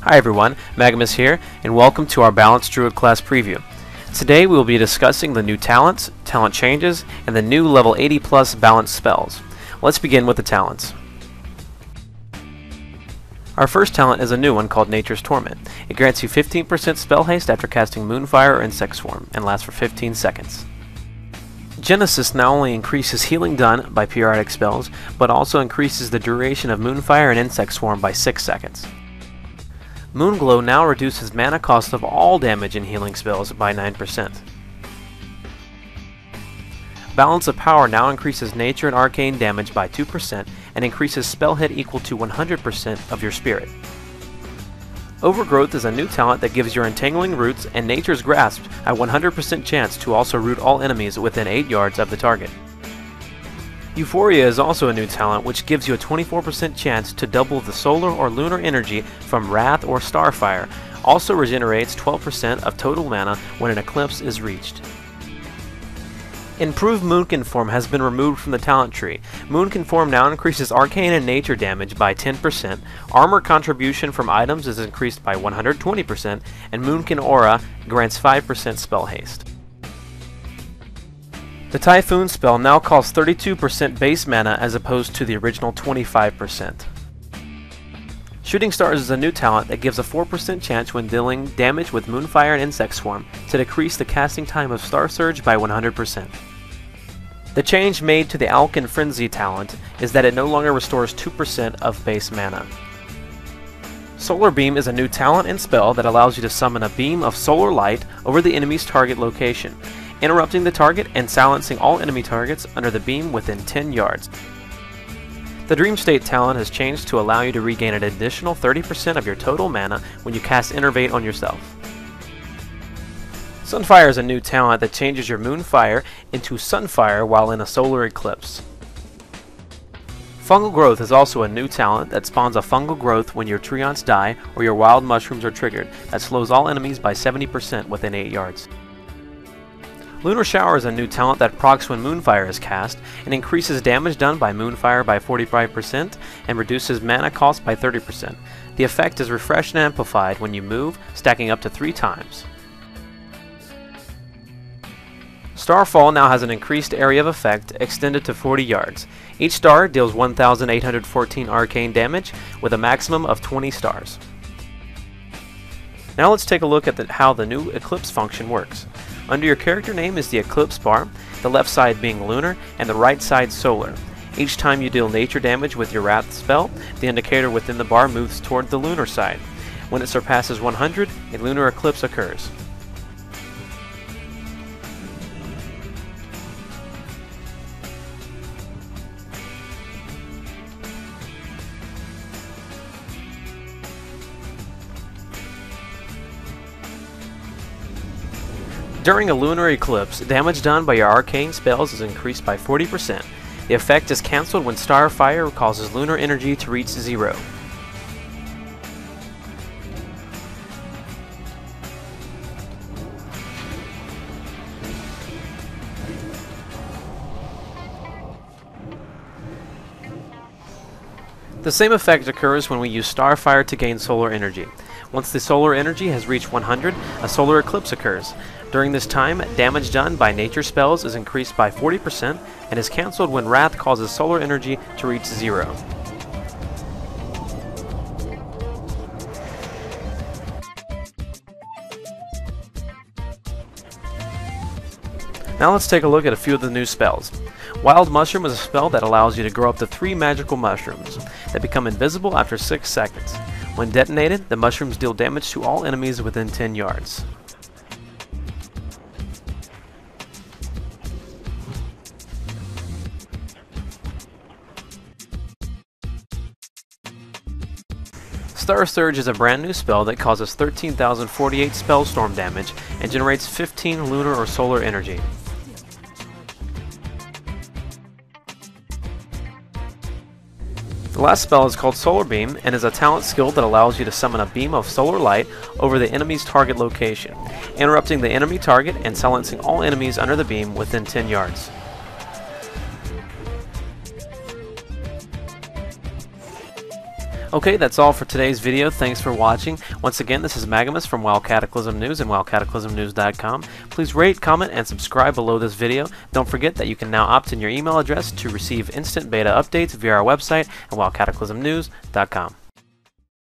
Hi everyone, Magimus here, and welcome to our Balanced Druid class preview. Today we will be discussing the new talents, talent changes, and the new level 80 plus balanced spells. Let's begin with the talents. Our first talent is a new one called Nature's Torment. It grants you 15% spell haste after casting Moonfire or Insect Swarm, and lasts for 15 seconds. Genesis not only increases healing done by periodic spells, but also increases the duration of Moonfire and Insect Swarm by 6 seconds. Moonglow now reduces mana cost of all damage and healing spells by 9%. Balance of Power now increases nature and arcane damage by 2% and increases spell hit equal to 100% of your spirit. Overgrowth is a new talent that gives your Entangling Roots and Nature's Grasp a 100% chance to also root all enemies within 8 yards of the target. Euphoria is also a new talent which gives you a 24% chance to double the solar or lunar energy from Wrath or Starfire. Also regenerates 12% of total mana when an eclipse is reached. Improved Moonkin Form has been removed from the talent tree. Moonkin Form now increases arcane and nature damage by 10%, armor contribution from items is increased by 120%, and Moonkin Aura grants 5% spell haste. The Typhoon spell now costs 32% base mana as opposed to the original 25%. Shooting Stars is a new talent that gives a 4% chance when dealing damage with Moonfire and Insect Swarm to decrease the casting time of Starsurge by 100%. The change made to the Alkin Frenzy talent is that it no longer restores 2% of base mana. Solar Beam is a new talent and spell that allows you to summon a beam of solar light over the enemy's target location, interrupting the target and silencing all enemy targets under the beam within 10 yards. The Dream State talent has changed to allow you to regain an additional 30% of your total mana when you cast Innervate on yourself. Sunfire is a new talent that changes your Moonfire into Sunfire while in a solar eclipse. Fungal Growth is also a new talent that spawns a fungal growth when your Treants die or your wild mushrooms are triggered that slows all enemies by 70% within 8 yards. Lunar Shower is a new talent that procs when Moonfire is cast and increases damage done by Moonfire by 45% and reduces mana cost by 30%. The effect is refreshed and amplified when you move, stacking up to 3 times. Starfall now has an increased area of effect extended to 40 yards. Each star deals 1,814 arcane damage with a maximum of 20 stars. Now let's take a look at how the new Eclipse function works. Under your character name is the Eclipse bar, the left side being lunar and the right side solar. Each time you deal nature damage with your Wrath spell, the indicator within the bar moves toward the lunar side. When it surpasses 100, a lunar eclipse occurs. During a lunar eclipse, damage done by your arcane spells is increased by 40%. The effect is cancelled when Starfire causes lunar energy to reach 0. The same effect occurs when we use Starfire to gain solar energy. Once the solar energy has reached 100, a solar eclipse occurs. During this time, damage done by nature spells is increased by 40% and is cancelled when Wrath causes solar energy to reach 0. Now let's take a look at a few of the new spells. Wild Mushroom is a spell that allows you to grow up to 3 magical mushrooms that become invisible after 6 seconds. When detonated, the mushrooms deal damage to all enemies within 10 yards. Starsurge is a brand new spell that causes 13,048 spellstorm damage and generates 15 lunar or solar energy. The last spell is called Solar Beam and is a talent skill that allows you to summon a beam of solar light over the enemy's target location, interrupting the enemy target and silencing all enemies under the beam within 10 yards. Okay, that's all for today's video. Thanks for watching. Once again, this is Magimus from WoW Cataclysm News and WoWCataclysmNews.com. Please rate, comment, and subscribe below this video. Don't forget that you can now opt in your email address to receive instant beta updates via our website at WoWCataclysmNews.com.